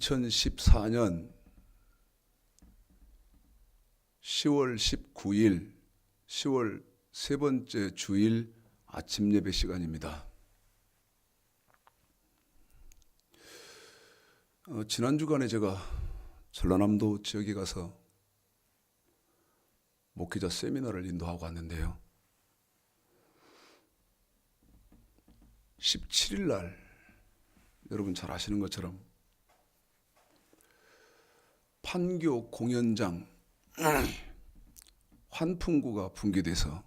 2014년 10월 19일 10월 세 번째 주일 아침 예배 시간입니다. 지난 주간에 제가 전라남도 지역에 가서 목회자 세미나를 인도하고 왔는데요. 17일 날 여러분 잘 아시는 것처럼 판교 공연장 환풍구가 붕괴돼서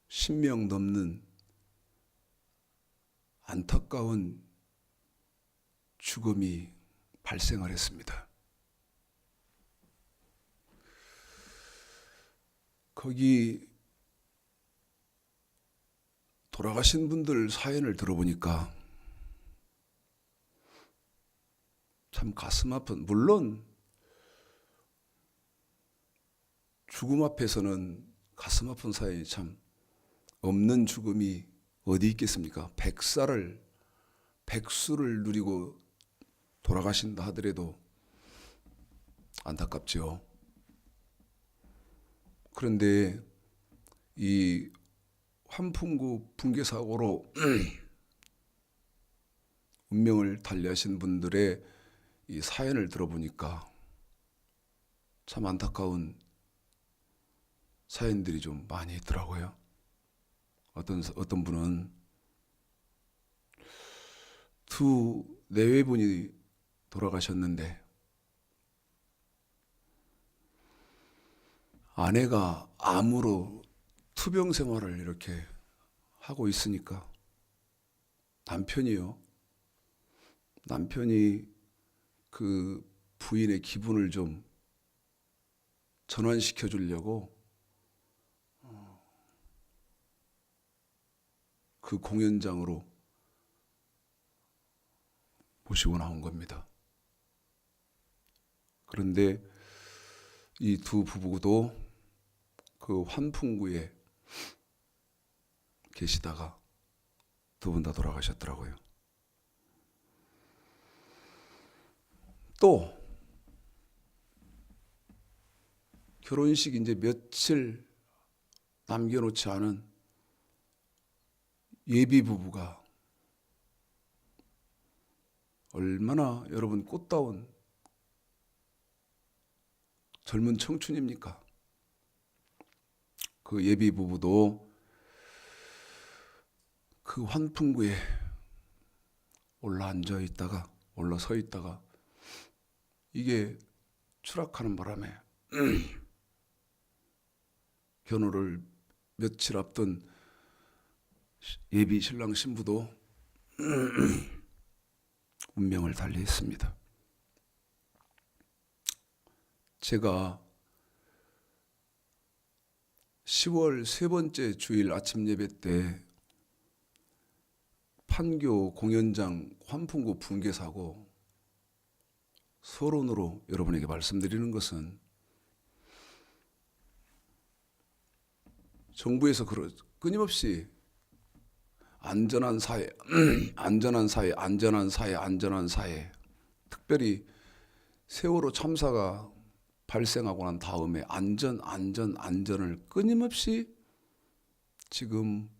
(10명) 넘는 안타까운 죽음이 발생을 했습니다. 거기 돌아가신 분들 사연을 들어보니까 참 가슴 아픈, 물론 죽음 앞에서는 가슴 아픈 사연이 참 없는 죽음이 어디 있겠습니까? 백수를 누리고 돌아가신다 하더라도 안타깝죠. 그런데 이 환풍구 붕괴 사고로 운명을 달리하신 분들의 이 사연을 들어보니까 참 안타까운 사연들이 좀 많이 있더라고요. 어떤 분은 두 내외분이 돌아가셨는데 아내가 암으로 투병 생활을 이렇게 하고 있으니까 남편이 그 부인의 기분을 좀 전환시켜 주려고 그 공연장으로 모시고 나온 겁니다. 그런데 이 두 부부도 그 환풍구에 계시다가 두 분 다 돌아가셨더라고요. 또 결혼식 이제 며칠 남겨놓지 않은 예비 부부가 얼마나 여러분 꽃다운 젊은 청춘입니까? 그 예비 부부도 그 환풍구에 올라서 있다가 이게 추락하는 바람에 결혼을 며칠 앞둔 예비 신랑 신부도 운명을 달리했습니다. 제가 10월 세 번째 주일 아침 예배 때 판교 공연장 환풍구 붕괴 사고 서론으로 여러분에게 말씀드리는 것은 정부에서 끊임없이 안전한 사회, 안전한 사회, 특별히 세월호 참사가 발생하고 난 다음에 안전을 끊임없이 지금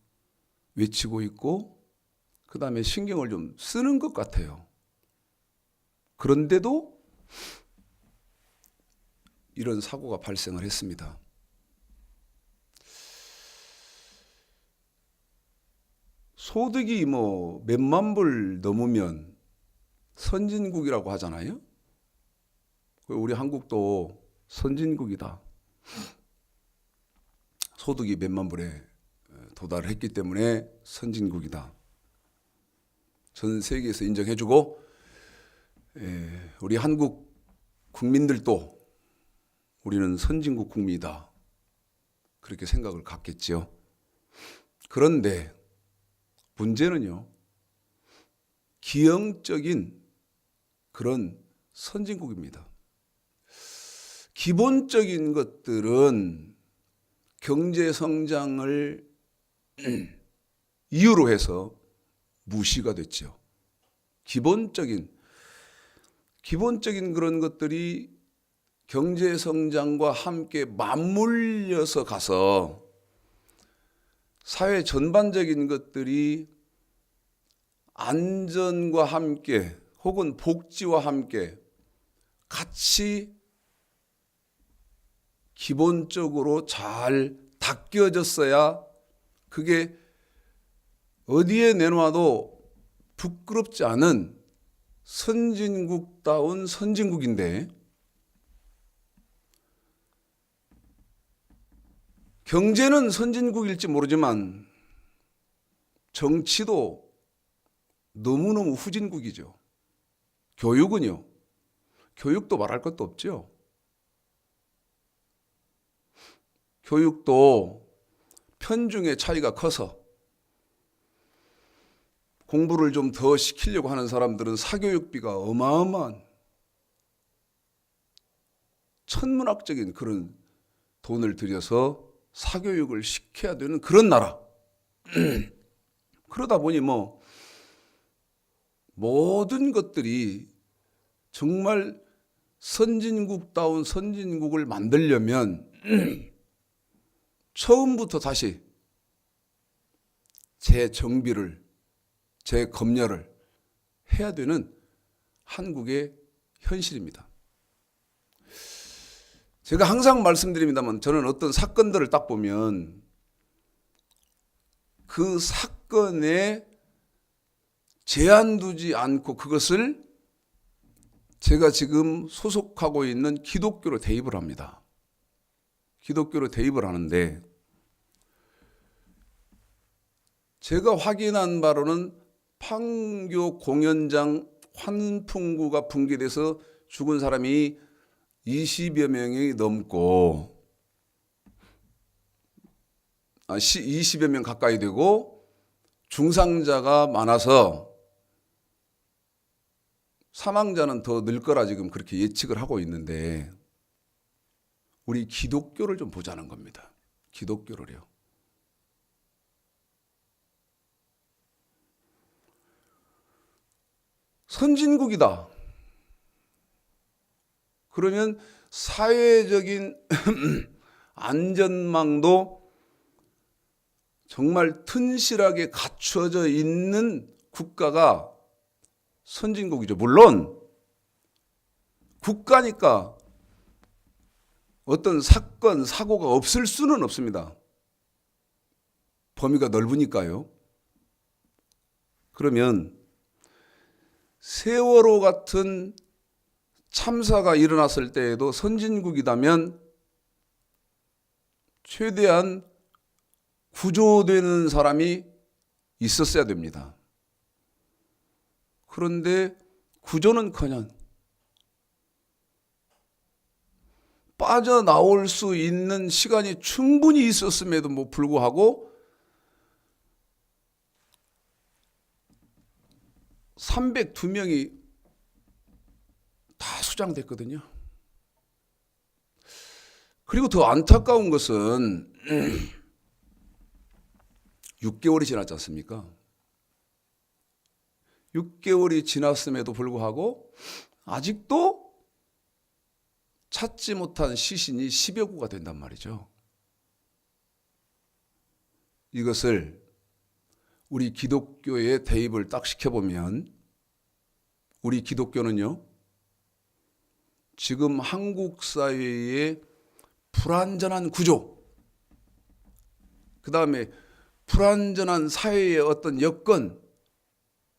외치고 있고 그 다음에 신경을 좀 쓰는 것 같아요. 그런데도 이런 사고가 발생을 했습니다. 소득이 몇만 불 넘으면 선진국이라고 하잖아요. 우리 한국도 선진국이다. 소득이 몇만 불에 도달을 했기 때문에 선진국이다. 전 세계에서 인정해주고 우리 한국 국민들도 우리는 선진국 국민이다. 그렇게 생각을 갖겠죠. 그런데 문제는요, 기형적인 그런 선진국입니다. 기본적인 것들은 경제 성장을 이유로 해서 무시가 됐죠. 기본적인 그런 것들이 경제 성장과 함께 맞물려서 가서 사회 전반적인 것들이 안전과 함께 혹은 복지와 함께 같이 기본적으로 잘 닦여졌어야 그게 어디에 내놔도 부끄럽지 않은 선진국다운 선진국인데, 경제는 선진국일지 모르지만 정치도 너무너무 후진국이죠. 교육은요. 교육도 말할 것도 없죠. 교육도 편중의 차이가 커서 공부를 좀 더 시키려고 하는 사람들은 사교육비가 어마어마한 천문학적인 그런 돈을 들여서 사교육을 시켜야 되는 그런 나라. 그러다 보니 모든 것들이 정말 선진국다운 선진국을 만들려면 처음부터 다시 재정비를, 재검열을 해야 되는 한국의 현실입니다. 제가 항상 말씀드립니다만, 저는 어떤 사건들을 딱 보면 그 사건에 제한 두지 않고 그것을 제가 지금 소속하고 있는 기독교로 대입을 합니다. 기독교로 대입을 하는데, 제가 확인한 바로는 판교 공연장 환풍구가 붕괴돼서 죽은 사람이 20여 명이 넘고 20여 명 가까이 되고 중상자가 많아서 사망자는 더 늘 거라 지금 그렇게 예측을 하고 있는데, 우리 기독교를 좀 보자는 겁니다. 기독교를요. 선진국이다. 그러면 사회적인 안전망도 정말 튼실하게 갖춰져 있는 국가가 선진국이죠. 물론 국가니까 어떤 사건, 사고가 없을 수는 없습니다. 범위가 넓으니까요. 그러면 세월호 같은 참사가 일어났을 때에도 선진국이라면 최대한 구조되는 사람이 있었어야 됩니다. 그런데 구조는커녕 빠져나올 수 있는 시간이 충분히 있었음에도 불구하고 302명이 다 수장됐거든요. 그리고 더 안타까운 것은 6개월이 지났지 않습니까? 6개월이 지났음에도 불구하고 아직도 찾지 못한 시신이 10여 구가 된단 말이죠. 이것을 우리 기독교의 대입을 딱 시켜보면, 우리 기독교는요, 지금 한국 사회의 불완전한 구조, 그 다음에 불완전한 사회의 어떤 여건,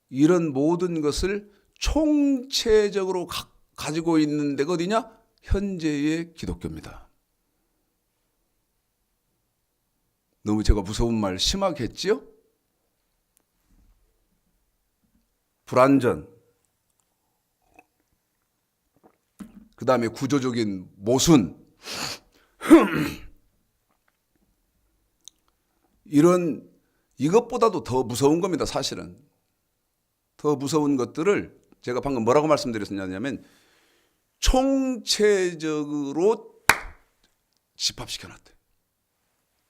이런 모든 것을 총체적으로 가지고 있는 데가 어디냐? 현재의 기독교입니다. 너무 제가 무서운 말 심하게 했지요? 불완전, 그 다음에 구조적인 모순, 이것보다도 더 무서운 겁니다. 사실은 더 무서운 것들을 제가 방금 뭐라고 말씀드렸냐면 총체적으로 집합시켜놨대.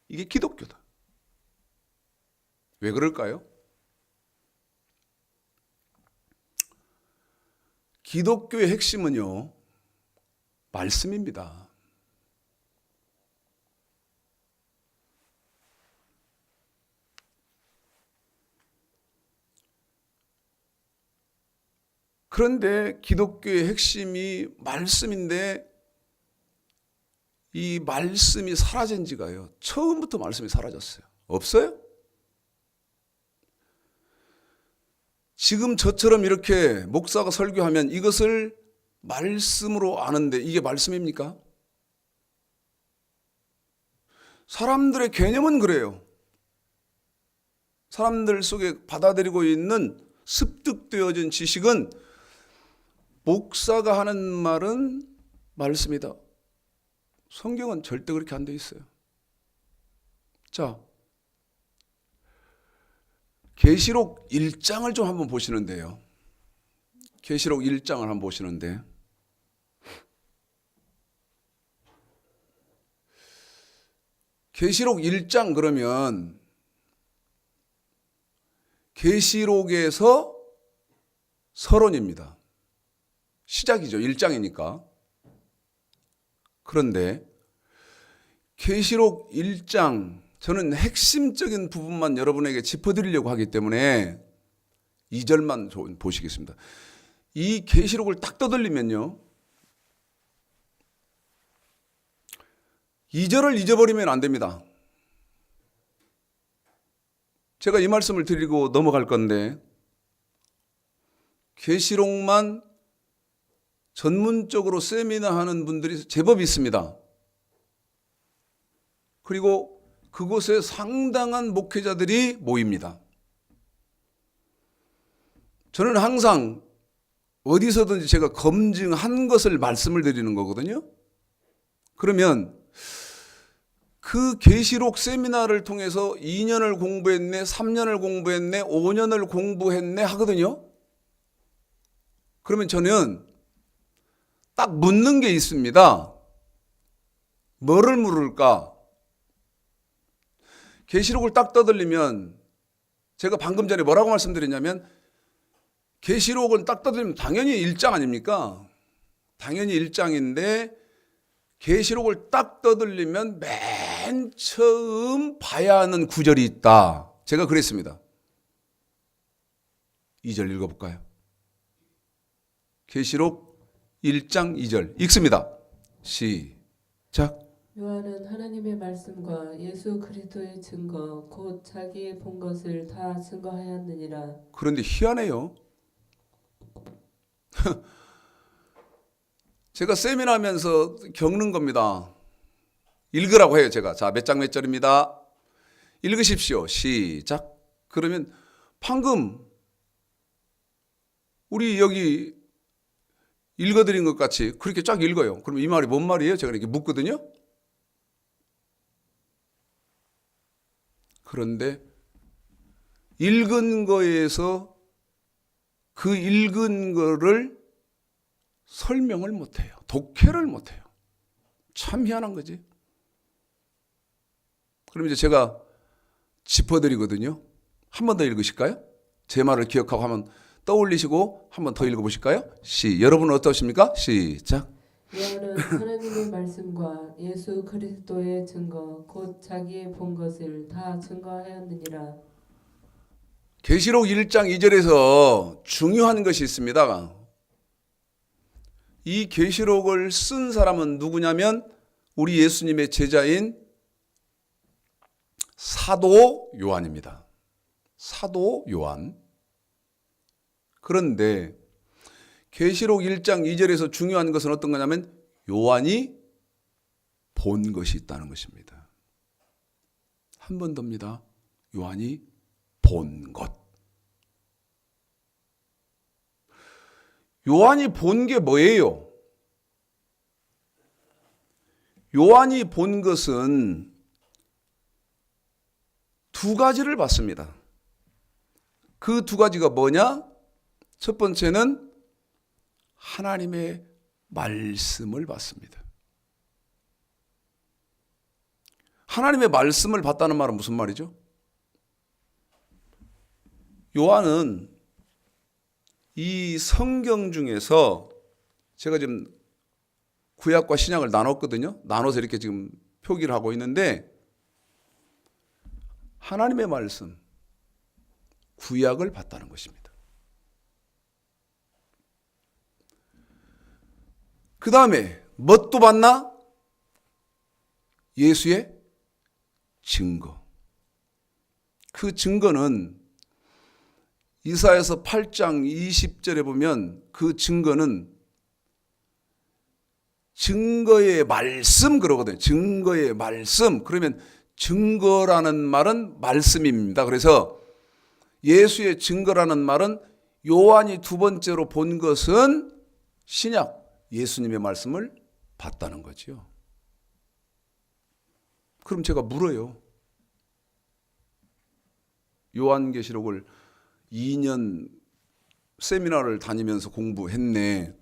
이게 기독교다. 왜 그럴까요? 기독교의 핵심은요, 말씀입니다. 그런데 기독교의 핵심이 말씀인데 이 말씀이 사라진 지가요, 처음부터 말씀이 사라졌어요. 없어요? 지금 저처럼 이렇게 목사가 설교하면 이것을 말씀으로 아는데 이게 말씀입니까? 사람들의 개념은 그래요. 사람들 속에 받아들이고 있는 습득되어진 지식은 목사가 하는 말은 말씀이다. 성경은 절대 그렇게 안 돼 있어요. 자, 계시록 1장을 좀 한번 보시는데요. 계시록 1장을 한번 보시는데 계시록 1장 그러면 계시록에서 서론입니다. 시작이죠. 1장이니까. 그런데 계시록 1장 저는 핵심적인 부분만 여러분에게 짚어드리려고 하기 때문에 2절만 보시겠습니다. 이 계시록을 딱 떠들리면요, 2절을 잊어버리면 안 됩니다. 제가 이 말씀을 드리고 넘어갈 건데 계시록만 전문적으로 세미나 하는 분들이 제법 있습니다. 그리고 그곳에 상당한 목회자들이 모입니다. 저는 항상 어디서든지 제가 검증한 것을 말씀을 드리는 거거든요. 그러면 그 계시록 세미나를 통해서 2년을 공부했네, 3년을 공부했네, 5년을 공부했네 하거든요. 그러면 저는 딱 묻는 게 있습니다. 뭐를 물을까? 계시록을 딱 떠들리면 제가 방금 전에 뭐라고 말씀드렸냐면 계시록은 딱 떠들리면 당연히 1장 아닙니까? 당연히 1장인데 계시록을 딱 떠들리면 맨 처음 봐야 하는 구절이 있다. 제가 그랬습니다. 2절 읽어볼까요? 계시록 1장 2절 읽습니다. 시작. 요한은 하나님의 말씀과 예수 그리스도의 증거 곧 자기의 본 것을 다 증거하였느니라. 그런데 희한해요. 제가 세미나 하면서 겪는 겁니다. 읽으라고 해요, 제가. 자, 몇 장 몇 절입니다. 읽으십시오. 시작. 그러면 방금 우리 여기 읽어드린 것 같이 그렇게 쫙 읽어요. 그럼 이 말이 뭔 말이에요? 제가 이렇게 묻거든요. 그런데 읽은 거에서 그 읽은 거를 설명을 못해요. 독해를 못해요. 참 희한한 거지. 그럼 이제 제가 짚어드리거든요. 한 번 더 읽으실까요? 제 말을 기억하고 한번 떠올리시고 한 번 더 읽어보실까요? 여러분은 어떠십니까? 시작. 요한은 하나님의 말씀과 예수 그리스도의 증거 곧 자기의 본 것을 다 증거하였느니라. 계시록 1장 2절에서 중요한 것이 있습니다. 이 계시록을 쓴 사람은 누구냐면 우리 예수님의 제자인 사도 요한입니다. 사도 요한. 그런데 계시록 1장 2절에서 중요한 것은 어떤 거냐면 요한이 본 것이 있다는 것입니다. 한 번 더입니다. 요한이 본 것. 요한이 본 게 뭐예요? 요한이 본 것은 두 가지를 봤습니다. 그 두 가지가 뭐냐? 첫 번째는 하나님의 말씀을 봤습니다. 하나님의 말씀을 봤다는 말은 무슨 말이죠? 요한은 이 성경 중에서 제가 지금 구약과 신약을 나눴거든요. 나눠서 이렇게 지금 표기를 하고 있는데 하나님의 말씀, 구약을 봤다는 것입니다. 그 다음에 뭣도 봤나? 예수의 증거. 그 증거는 이사야서 8장 20절에 보면 그 증거는 증거의 말씀 그러거든요. 증거의 말씀. 그러면 증거라는 말은 말씀입니다. 그래서 예수의 증거라는 말은 요한이 두 번째로 본 것은 신약, 예수님의 말씀을 봤다는 거죠. 그럼 제가 물어요. 요한계시록을 2년 세미나를 다니면서 공부했네.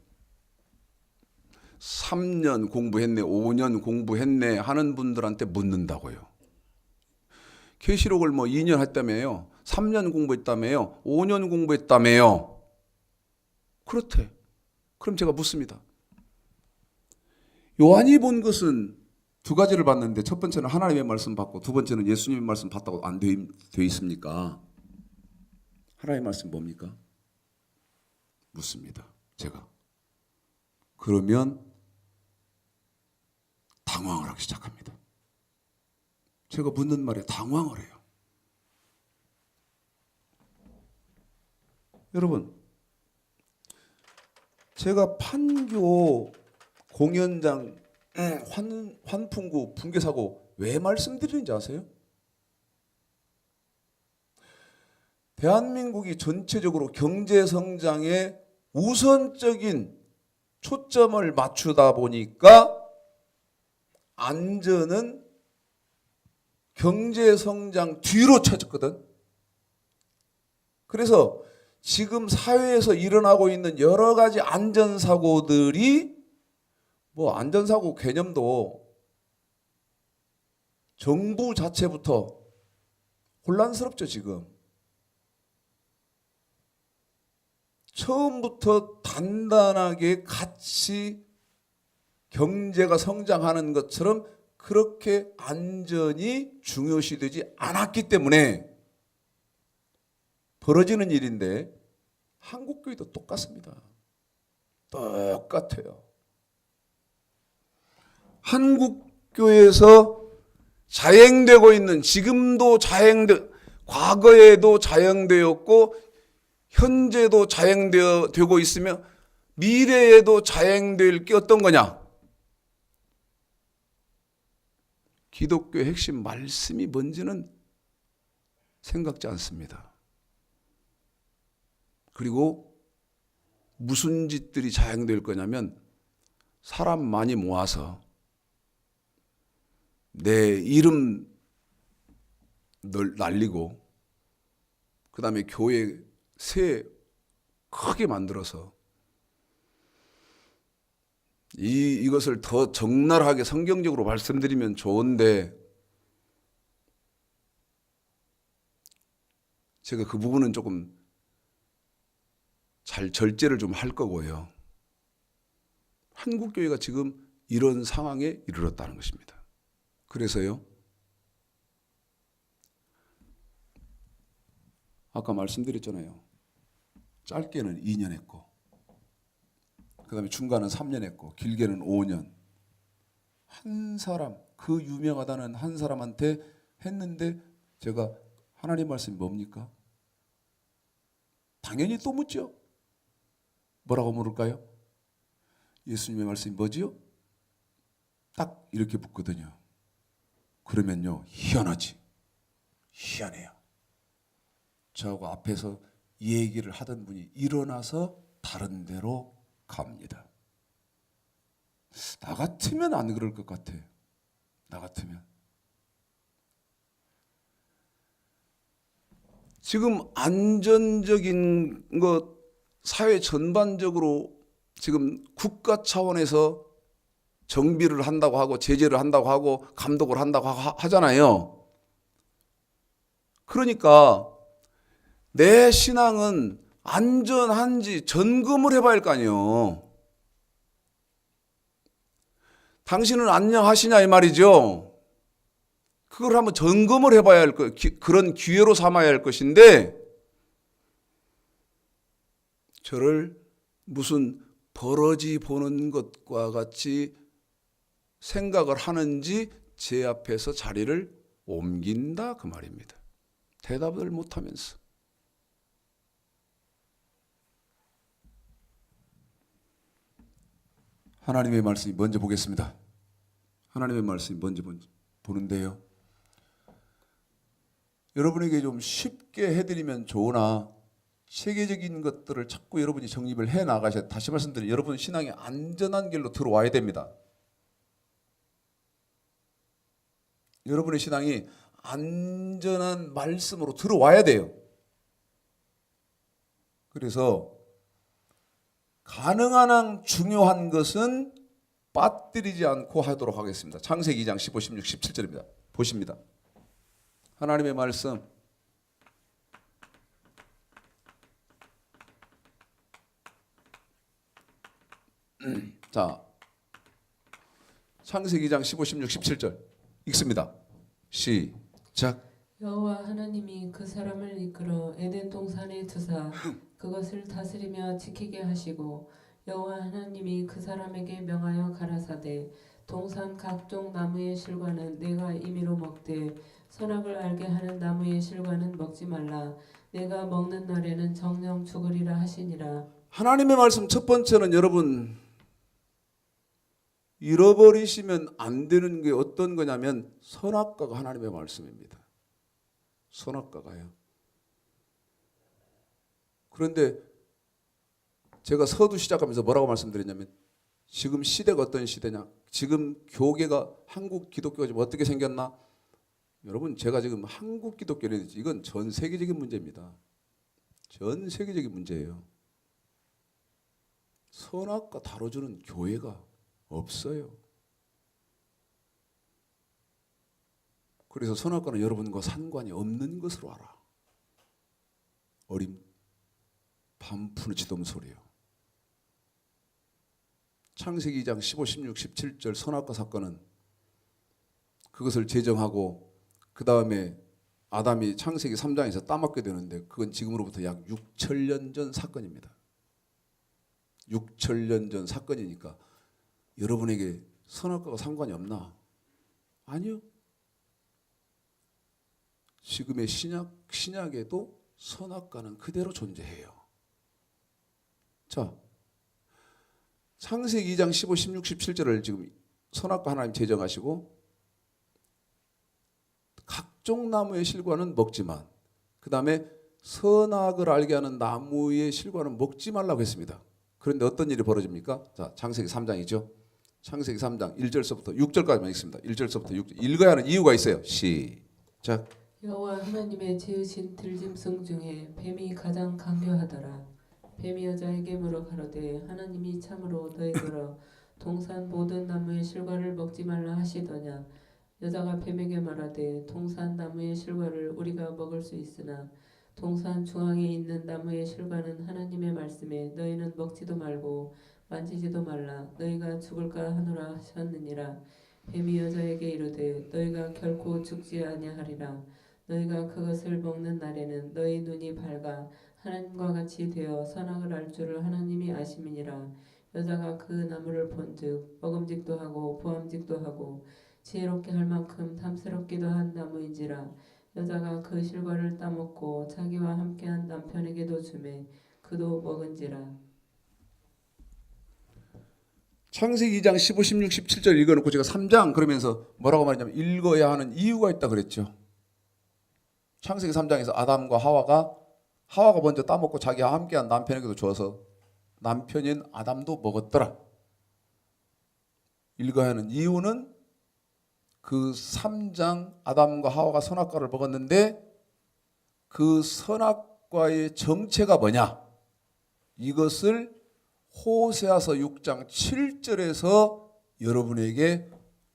3년 공부했네. 5년 공부했네. 하는 분들한테 묻는다고요. 계시록을 뭐 2년 했다며요. 3년 공부했다며요. 5년 공부했다며요. 그렇대. 그럼 제가 묻습니다. 요한이 본 것은 두 가지를 봤는데 첫 번째는 하나님의 말씀 받고 두 번째는 예수님의 말씀 받다고 안 돼 있습니까? 하나님의 말씀 뭡니까? 묻습니다. 제가. 그러면 당황을 하기 시작합니다. 제가 묻는 말에 당황을 해요. 여러분, 제가 판교 공연장 환풍구 붕괴 사고 왜 말씀드리는지 아세요? 대한민국이 전체적으로 경제 성장에 우선적인 초점을 맞추다 보니까 안전은 경제 성장 뒤로 쳐졌거든. 그래서 지금 사회에서 일어나고 있는 여러 가지 안전사고들이 뭐 안전사고 개념도 정부 자체부터 혼란스럽죠, 지금. 처음부터 단단하게 같이 경제가 성장하는 것처럼 그렇게 안전이 중요시되지 않았기 때문에 벌어지는 일인데 한국교회도 똑같습니다. 똑같아요. 한국교회에서 자행되고 있는 지금도 과거에도 자행되었고 현재도 자행되고 있으며 미래에도 자행될 게 어떤 거냐? 기독교의 핵심 말씀이 뭔지는 생각지 않습니다. 그리고 무슨 짓들이 자행될 거냐면 사람 많이 모아서 내 이름 날리고 그 다음에 교회 새 크게 만들어서 이것을 더 적나라하게 성경적으로 말씀드리면 좋은데 제가 그 부분은 조금 잘 절제를 좀 할 거고요. 한국교회가 지금 이런 상황에 이르렀다는 것입니다. 그래서요. 아까 말씀드렸잖아요. 짧게는 2년 했고 그 다음에 중간은 3년 했고 길게는 5년. 한 사람, 그 유명하다는 한 사람한테 했는데 제가 하나님 말씀이 뭡니까? 당연히 또 묻죠. 뭐라고 물을까요? 예수님의 말씀이 뭐지요? 딱 이렇게 묻거든요. 그러면요, 희한하지. 희한해요. 저하고 앞에서 이 얘기를 하던 분이 일어나서 다른 데로 갑니다. 나 같으면 안 그럴 것 같아. 나 같으면. 지금 안전적인 것, 사회 전반적으로 지금 국가 차원에서 정비를 한다고 하고 제재를 한다고 하고 감독을 한다고 하잖아요. 그러니까 내 신앙은 안전한지 점검을 해봐야 할 거 아니에요. 당신은 안녕하시냐 이 말이죠. 그걸 한번 점검을 해봐야 할 거, 그런 기회로 삼아야 할 것인데 저를 무슨 버러지 보는 것과 같이 생각을 하는지 제 앞에서 자리를 옮긴다 그 말입니다. 대답을 못하면서. 하나님의 말씀이 먼저 보겠습니다. 하나님의 말씀이 먼저 보는데요. 여러분에게 좀 쉽게 해드리면 좋으나 세계적인 것들을 자꾸 여러분이 정립을 해 나가셔야, 다시 말씀드리면 여러분 신앙이 안전한 길로 들어와야 됩니다. 여러분의 신앙이 안전한 말씀으로 들어와야 돼요. 그래서 가능한 한 중요한 것은 빠뜨리지 않고 하도록 하겠습니다. 창세기 2장 15, 16, 17절입니다. 보십니다. 하나님의 말씀. 자, 창세기 2장 15, 16, 17절 읽습니다. 시작. 여호와 하나님이 그 사람을 이끌어 에덴 동산에 두사 그것을 다스리며 지키게 하시고 여호와 하나님이 그 사람에게 명하여 가라사대 동산 각종 나무의 실과는 내가 임의로 먹되 선악을 알게 하는 나무의 실과는 먹지 말라. 내가 먹는 날에는 정령 죽으리라 하시니라. 하나님의 말씀 첫 번째는 여러분 잃어버리시면 안 되는 게 어떤 거냐면 선악과가 하나님의 말씀입니다. 선악과가요. 그런데 제가 서두 시작하면서 뭐라고 말씀드렸냐면 지금 시대가 어떤 시대냐? 지금 교계가 한국 기독교가 지금 어떻게 생겼나? 여러분 제가 지금 한국 기독교는 이건 전 세계적인 문제입니다. 전 세계적인 문제예요. 선악과 다뤄주는 교회가 없어요. 그래서 선악과는 여러분과 상관이 없는 것으로 알아. 어림, 밤 푸르지던 소리요. 창세기 2장 15, 16, 17절 선악과 사건은 그것을 제정하고 그 다음에 아담이 창세기 3장에서 따먹게 되는데 그건 지금으로부터 약 6천년 전 사건입니다. 6천년 전 사건이니까 여러분에게 선악과가 상관이 없나? 아니요. 지금의 신약에도 선악과는 그대로 존재해요. 자, 창세기 2장 15, 16, 17절을 지금 선악과 하나님 제정하시고 각종 나무의 실과는 먹지만 그 다음에 선악을 알게 하는 나무의 실과는 먹지 말라고 했습니다. 그런데 어떤 일이 벌어집니까? 자, 창세기 3장이죠. 창세기 3장 1절서부터 6절까지만 읽습니다. 1절서부터 6절. 읽어야 하는 이유가 있어요. 시작. 여호와 하나님의 지으신 들짐승 중에 뱀이 가장 강교하더라. 뱀이 여자에게 물어 가로되 하나님이 참으로 너희더러 동산 모든 나무의 실과를 먹지 말라 하시더냐. 여자가 뱀에게 말하되 동산 나무의 실과를 우리가 먹을 수 있으나 동산 중앙에 있는 나무의 실과는 하나님의 말씀에 너희는 먹지도 말고 만지지도 말라. 너희가 죽을까 하노라 하셨느니라. 뱀이 여자에게 이르되 너희가 결코 죽지 아니하리라. 너희가 그것을 먹는 날에는 너희 눈이 밝아 하나님과 같이 되어 선악을 알 줄을 하나님이 아심이니라. 여자가 그 나무를 본즉 먹음직도 하고 보암직도 하고 지혜롭게 할 만큼 탐스럽기도 한 나무인지라. 여자가 그 실과를 따먹고 자기와 함께한 남편에게도 주매 그도 먹은지라. 창세기 2장 15, 16, 17절 읽어놓고 제가 3장 그러면서 뭐라고 말했냐면 읽어야 하는 이유가 있다 그랬죠. 창세기 3장에서 아담과 하와가 먼저 따먹고 자기와 함께한 남편에게도 줘서 남편인 아담도 먹었더라. 읽어야 하는 이유는 그 3장 아담과 하와가 선악과를 먹었는데 그 선악과의 정체가 뭐냐? 이것을 호세아서 6장 7절에서 여러분에게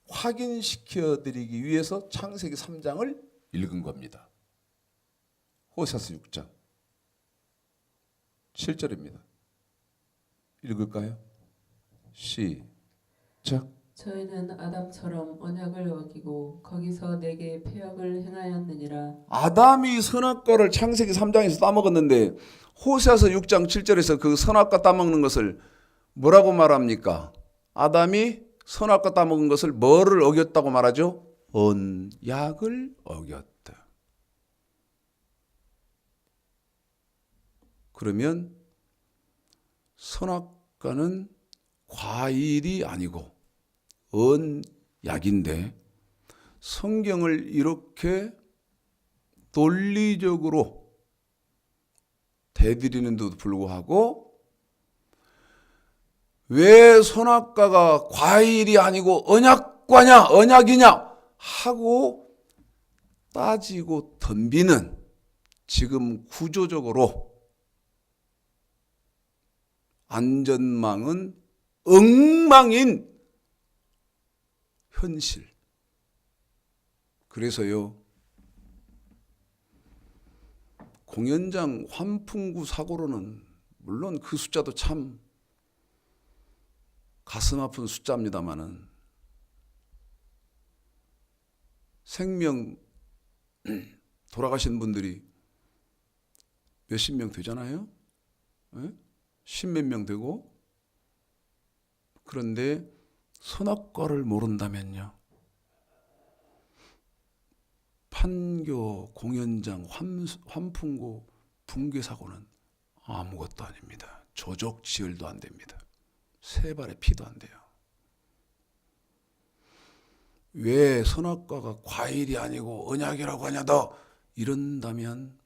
확인시켜 드리기 위해서 창세기 3장을 읽은 겁니다. 호세아서 6장. 7절입니다. 읽을까요? 시작. 저희는 아담처럼 언약을 어기고 거기서 내게 패역을 행하였느니라. 아담이 선악과를 창세기 3장에서 따먹었는데 호세아서 6장 7절에서 그 선악과 따먹는 것을 뭐라고 말합니까? 아담이 선악과 따먹은 것을 뭐를 어겼다고 말하죠? 언약을 어겼다. 그러면 선악과는 과일이 아니고 언약인데 성경을 이렇게 논리적으로 대드리는데도 불구하고 왜 선악과가 과일이 아니고 언약과냐 언약이냐 하고 따지고 덤비는 지금 구조적으로 안전망은 엉망인 현실. 그래서요, 공연장 환풍구 사고로는 물론 그 숫자도 참 가슴 아픈 숫자입니다마는 생명 돌아가신 분들이 몇십 명 되잖아요. 십몇 명 되고. 그런데 선악과를 모른다면요, 판교 공연장 환풍구 붕괴 사고는 아무것도 아닙니다. 조족지혈도 안 됩니다. 세 발의 피도 안 돼요. 왜 선악과가 과일이 아니고 언약이라고 하냐 너 이런다면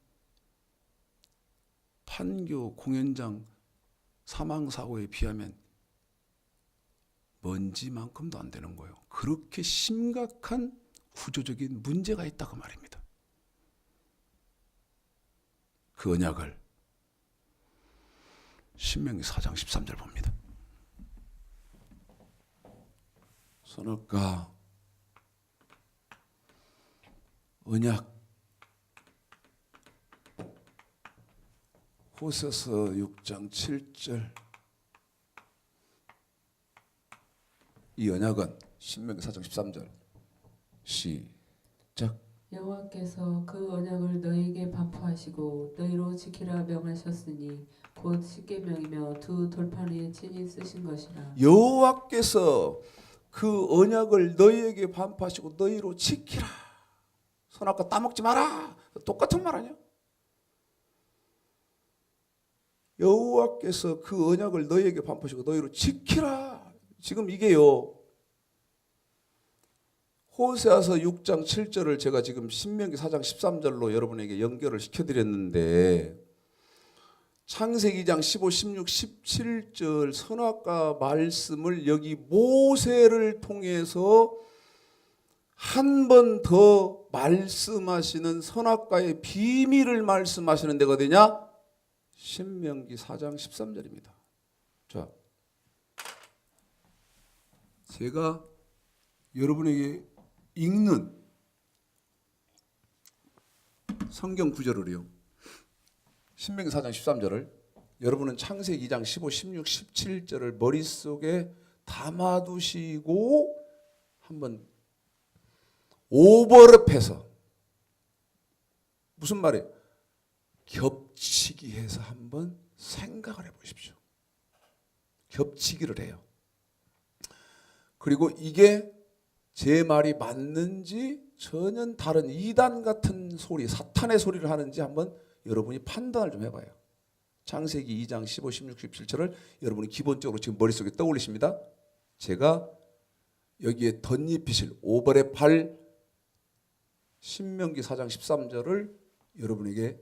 판교 공연장 사망사고에 비하면 먼지만큼도 안 되는 거예요. 그렇게 심각한 구조적인 문제가 있다고 말입니다. 그 언약을 신명기 4장 13절 봅니다. 선악과 언약 호세아서 6장 7절 이 언약은 신명기 4장 13절 시작. 여호와께서 그 언약을 너희에게 반포하시고 너희로 지키라 명하셨으니 곧 십계명이며 두 돌판에 친히 쓰신 것이라. 여호와께서 그 언약을 너희에게 반포하시고 너희로 지키라. 선악과 따먹지 마라. 똑같은 말 아니야? 여호와께서 그 언약을 너희에게 반포하시고 너희로 지키라. 지금 이게요, 호세아서 6장 7절을 제가 지금 신명기 4장 13절로 여러분에게 연결을 시켜드렸는데 창세기 2장 15, 16, 17절 선악과 말씀을 여기 모세를 통해서 한 번 더 말씀하시는 선악과의 비밀을 말씀하시는 데가 어디냐? 신명기 4장 13절입니다. 자, 제가 여러분에게 읽는 성경 구절을요, 신명기 4장 13절을 여러분은 창세기 2장 15, 16, 17절을 머릿속에 담아두시고 한번 오버랩해서 무슨 말이에요? 겹치기 해서 한번 생각을 해보십시오. 겹치기를 해요. 그리고 이게 제 말이 맞는지 전혀 다른 이단 같은 소리, 사탄의 소리를 하는지 한번 여러분이 판단을 좀 해봐요. 창세기 2장 15, 16, 17절을 여러분이 기본적으로 지금 머릿속에 떠올리십니다. 제가 여기에 덧입히실 오버랩할 신명기 4장 13절을 여러분에게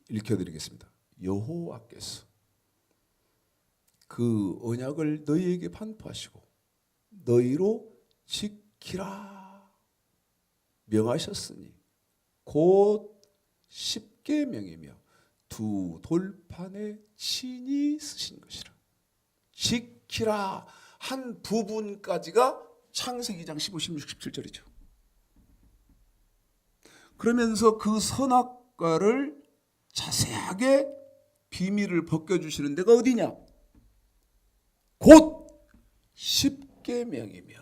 읽혀드리겠습니다. 여호와께서 그 언약을 너희에게 반포하시고 너희로 지키라 명하셨으니 곧 십계명이며 두 돌판에 친히 쓰신 것이라. 지키라 한 부분까지가 창세기 2장 15, 16, 17절이죠. 그러면서 그 선악과를 자세하게 비밀을 벗겨주시는 데가 어디냐? 곧 십계명이며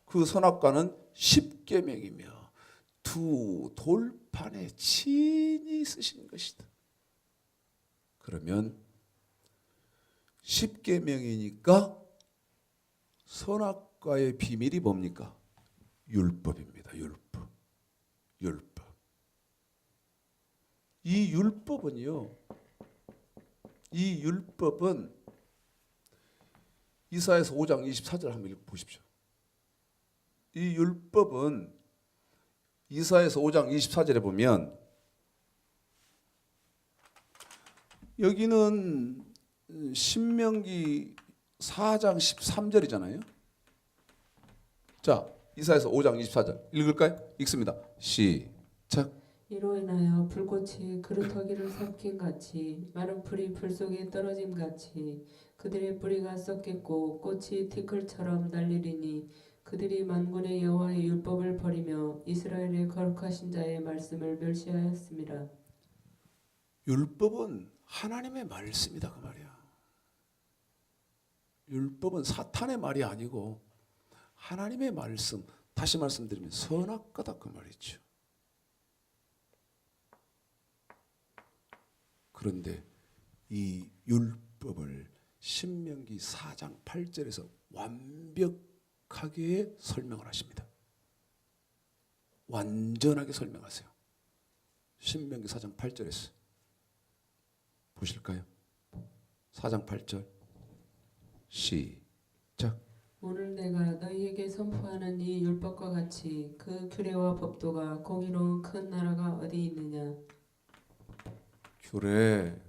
그 선악과는 십계명이며 두 돌판에 친히 쓰신 것이다. 그러면 십계명이니까 선악과의 비밀이 뭡니까? 율법입니다. 율법. 이 율법은 이사야서 5장 24절 한번 읽어보십시오. 이 율법은 이사야서 5장 24절에 보면 여기는 신명기 4장 13절이잖아요. 자, 이사야서 5장 24절 읽을까요? 읽습니다. 시작. 이로 인하여 불꽃이 그루터기를 삼킨 같이 마른 풀이 불 속에 떨어짐 같이 그들의 뿌리가 썩겠고 꽃이 티끌처럼 날리리니 그들이 만군의 여호와의 율법을 버리며 이스라엘의 거룩하신 자의 말씀을 멸시하였습니다. 율법은 하나님의 말씀이다 그 말이야. 율법은 사탄의 말이 아니고 하나님의 말씀. 다시 말씀드리면 선악과다 그 말이죠. 그런데 이 율법을 신명기 4장 8절에서 완벽하게 설명을 하십니다. 완전하게 설명하세요. 신명기 4장 8절에서 보실까요? 4장 8절 시작. 오늘 내가 너희에게 선포하는 이 율법과 같이 그 규례와 법도가 공의로운 큰 나라가 어디 있느냐. 규례,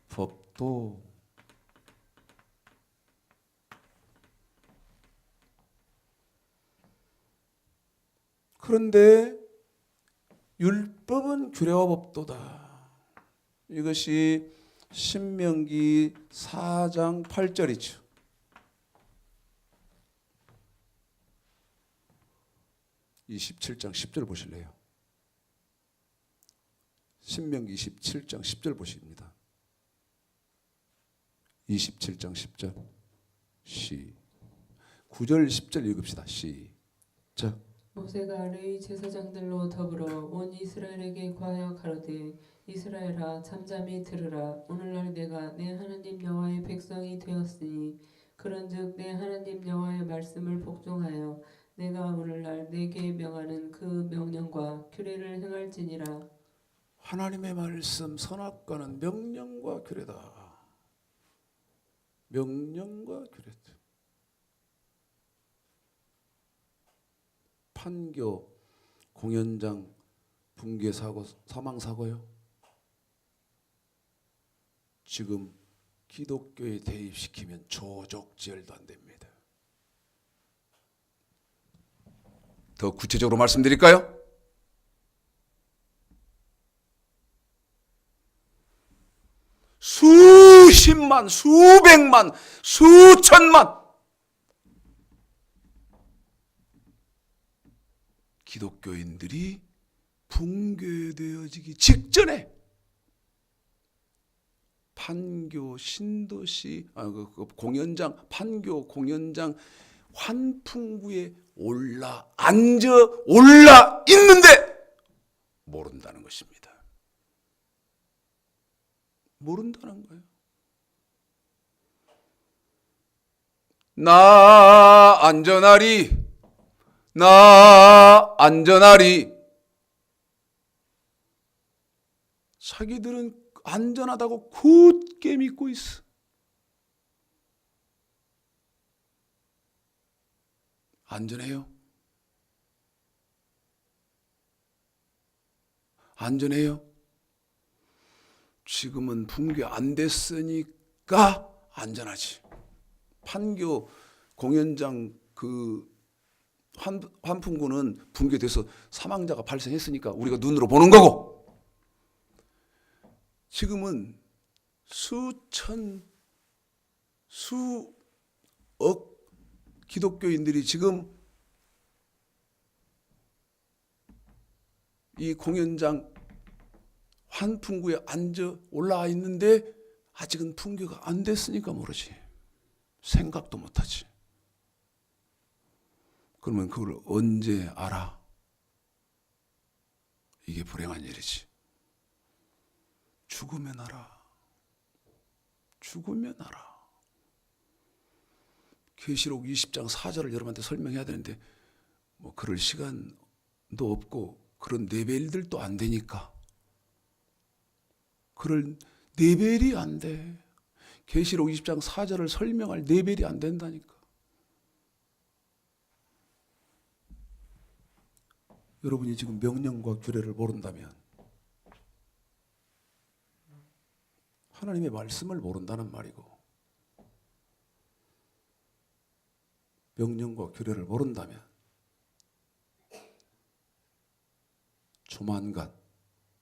법도, 그런데 율법은 규례와 법도다. 이것이 신명기 4장 8절이죠. 이 17장 10절 보실래요? 신명기 27장 10절 보십니다. 27장 10절 9절 10절 읽읍시다. 시작. 모세가 레위 제사장들로 더불어 온 이스라엘에게 과하여 가로되 이스라엘아 잠잠히 들으라. 오늘날 내가 내 하나님 여호와의 백성이 되었으니 그런즉 내 하나님 여호와의 말씀을 복종하여 내가 오늘날 내게 명하는 그 명령과 규례를 행할지니라. 하나님의 말씀 선악과는 명령과 규례다. 명령과 규례다. 판교 공연장 붕괴 사고 사망 사고요. 지금 기독교에 대입시키면 조족지혈도 안 됩니다. 더 구체적으로 말씀드릴까요? 수십만, 수백만, 수천만 기독교인들이 붕괴되어지기 직전에 판교 신도시 공연장 판교 공연장 환풍구에 올라 있는데 모른다는 것입니다. 모른다는 거예요. 나 안전하리. 자기들은 안전하다고 굳게 믿고 있어. 안전해요? 안전해요? 지금은 붕괴 안 됐으니까 안전하지. 판교 공연장 그 환풍구는 붕괴돼서 사망자가 발생했으니까 우리가 눈으로 보는 거고, 지금은 수억 기독교인들이 지금 이 공연장 한 풍구에 앉아 올라와 있는데 아직은 풍교가 안 됐으니까 모르지. 생각도 못하지. 그러면 그걸 언제 알아? 이게 불행한 일이지. 죽으면 알아. 죽으면 알아. 계시록 20장 4절을 여러분한테 설명해야 되는데 뭐 그럴 시간도 없고 그런 레벨들도 안 되니까. 그럴 레벨이 안 돼. 계시록 20장 4절을 설명할 레벨이 안 된다니까. 여러분이 지금 명령과 규례를 모른다면 하나님의 말씀을 모른다는 말이고, 명령과 규례를 모른다면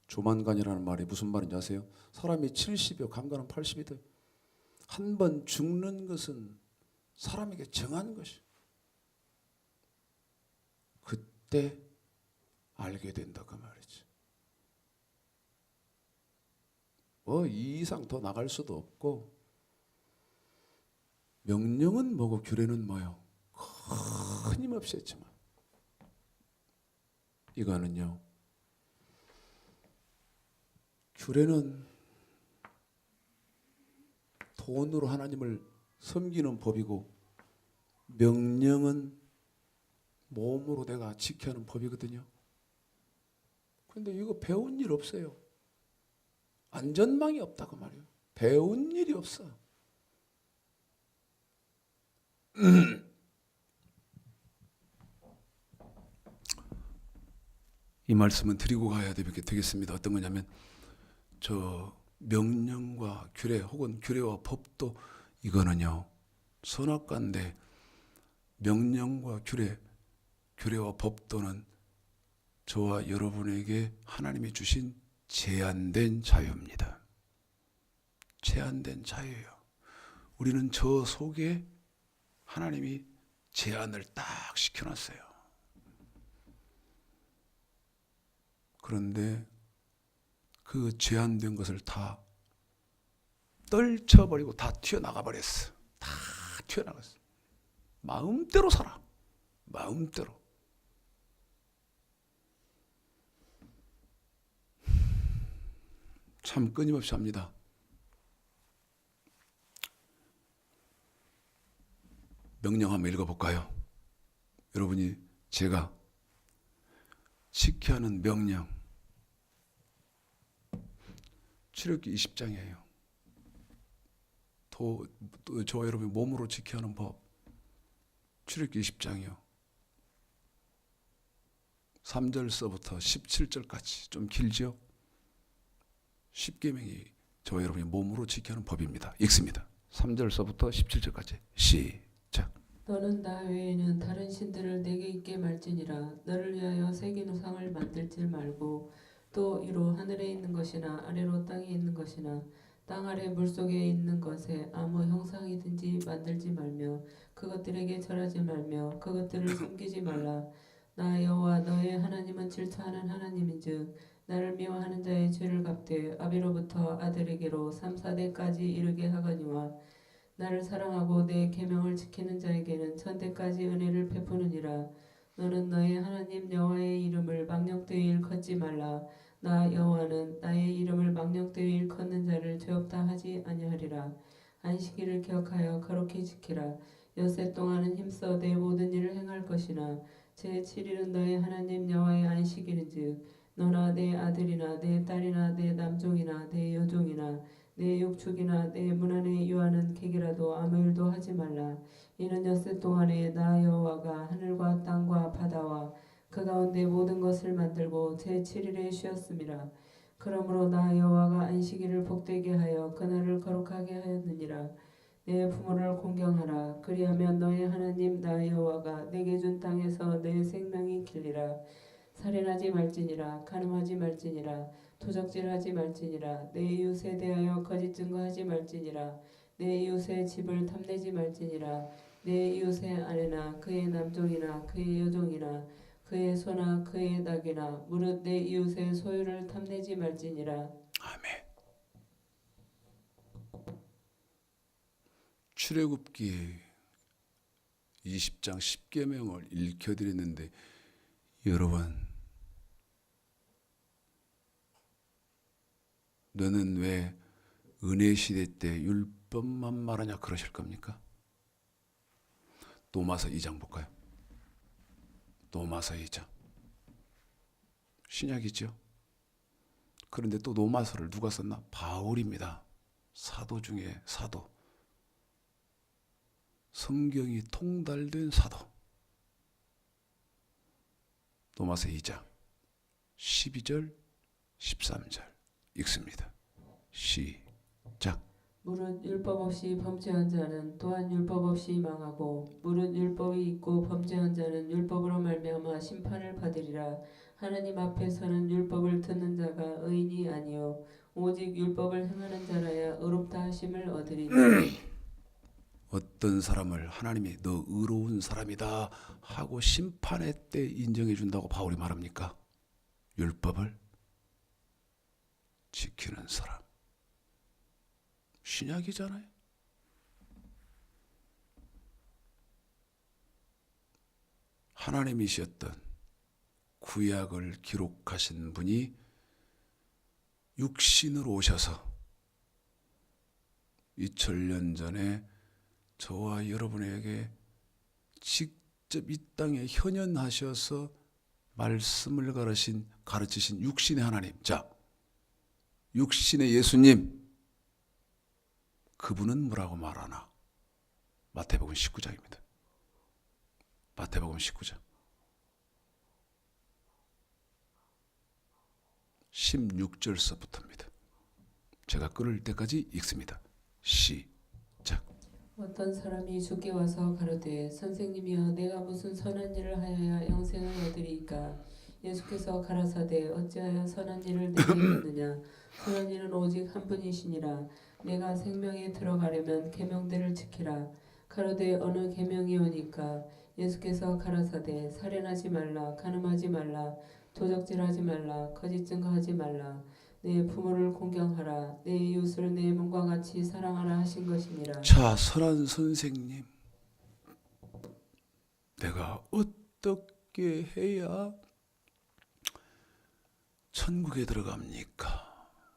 조만간이라는 말이 무슨 말인지 아세요? 사람이 70이요 강간은 80이 돼. 한 번 죽는 것은 사람에게 정한 것이. 그때 알게 된다 그 말이지. 뭐 이 이상 더 나갈 수도 없고, 명령은 뭐고 규례는 뭐요? 끊임없이 했지만 이거는요, 규례는 돈으로 하나님을 섬기는 법이고, 명령은 몸으로 내가 지켜야 하는 법이거든요. 근데 이거 배운 일 없어요. 안전망이 없다고 말이에요. 배운 일이 없어. 이 말씀은 드리고 가야 되겠습니다. 어떤 거냐면, 저 명령과 규례 혹은 규례와 법도 이거는요, 선악과인데 명령과 규례와 법도는 저와 여러분에게 하나님이 주신 제한된 자유입니다. 제한된 자유예요. 우리는 저 속에 하나님이 제한을 딱 시켜놨어요. 그런데 그 제한된 것을 다 떨쳐버리고 다 튀어나가 버렸어. 다 튀어나갔어. 마음대로 살아. 마음대로. 참 끊임없이 합니다. 명령 한번 읽어볼까요? 여러분이 제가 지켜야 하는 명령, 출애굽기 20장이에요. 저와 여러분이 몸으로 지켜야 하는 법, 출애굽기 20장이요. 3절서부터 17절까지 좀 길죠? 10계명이 저와 여러분이 몸으로 지켜야 하는 법입니다. 읽습니다. 3절서부터 17절까지 시작. 너는 나 외에는 다른 신들을 내게 있게 말지니라. 너를 위하여 새긴 우상을 만들지 말고, 또 이로 하늘에 있는 것이나 아래로 땅에 있는 것이나 땅 아래 물속에 있는 것에 아무 형상이든지 만들지 말며 그것들에게 절하지 말며 그것들을 섬기지 말라. 나 여호와 너의 하나님은 질투하는 하나님인즉 나를 미워하는 자의 죄를 갚되 아비로부터 아들에게로 3, 4대까지 이르게 하거니와 나를 사랑하고 내 계명을 지키는 자에게는 천대까지 은혜를 베푸느니라. 너는 너의 하나님 여호와의 이름을 망령되이 일컫지 말라. 나 여호와는 나의 이름을 망령되이 일컫는 자를 죄없다 하지 아니하리라. 안식일을 기억하여 거룩히 지키라. 엿새 동안은 힘써 내 모든 일을 행할 것이나 제7일은 너의 하나님 여호와의 안식일인즉 너나 내 아들이나 내 딸이나 내 남종이나 내 여종이나 내 육축이나 내 문 안에 유하는 객이라도 아무 일도 하지 말라. 이는 엿새 동안에 나 여호와가 하늘과 땅과 바다와 그 가운데 모든 것을 만들고 제7일에 쉬었음이라. 그러므로 나 여호와가 안식일을 복되게 하여 그날을 거룩하게 하였느니라. 내 부모를 공경하라. 그리하면 너의 하나님 나 여호와가 내게 준 땅에서 내 생명이 길리라. 살인하지 말지니라. 간음하지 말지니라. 도적질하지 말지니라. 내 이웃에 대하여 거짓 증거하지 말지니라. 내 이웃의 집을 탐내지 말지니라. 내 이웃의 아내나 그의 남종이나 그의 여종이나 그의 소나 그의 낙이나 무릇 내 이웃의 소유를 탐내지 말지니라. 아멘. 출애굽기 20장 10계명을 읽혀드렸는데 여러분, 너는 왜 은혜 시대 때 율법만 말하냐 그러실 겁니까? 로마서 2장 볼까요? 로마서 2장. 신약이죠. 그런데 또 로마서를 누가 썼나? 바울입니다. 사도 중에 사도. 성경이 통달된 사도. 로마서 2장 12절 13절 읽습니다. 시작. 무릇 율법 없이 범죄한 자는 또한 율법 없이 망하고 무릇 율법이 있고 범죄한 자는 율법으로 말미암아 심판을 받으리라. 하나님 앞에서는 율법을 듣는 자가 의인이 아니요 오직 율법을 행하는 자라야 의롭다 하심을 얻으리니. 어떤 사람을 하나님이 너 의로운 사람이다 하고 심판의 때 인정해 준다고 바울이 말합니까? 율법을 지키는 사람. 신약이잖아요. 하나님이셨던 구약을 기록하신 분이 육신으로 오셔서 2000년 전에 저와 여러분에게 직접 이 땅에 현현하셔서 말씀을 가르치신 육신의 하나님. 자, 육신의 예수님. 그분은 뭐라고 말하나? 마태복음 19장입니다. 마태복음 19장 16절서부터입니다. 제가 끊을 때까지 읽습니다. 시작. 어떤 사람이 주께 와서 가로되 선생님이여 내가 무슨 선한 일을 하여야 영생을 얻으리이까. 예수께서 가라사대 어찌하여 선한 일을 내게 묻느냐. 선한 일은 오직 한 분이시니라. 내가 생명에 들어가려면 계명들을 지키라. 가로되 어느 계명이 오니까. 예수께서 가라사대 살인하지 말라, 간음하지 말라, 도적질하지 말라, 거짓 증거하지 말라, 내 부모를 공경하라, 내 이웃을 내 몸과 같이 사랑하라 하신 것이니라. 자, 선한 선생님, 내가 어떻게 해야 천국에 들어갑니까?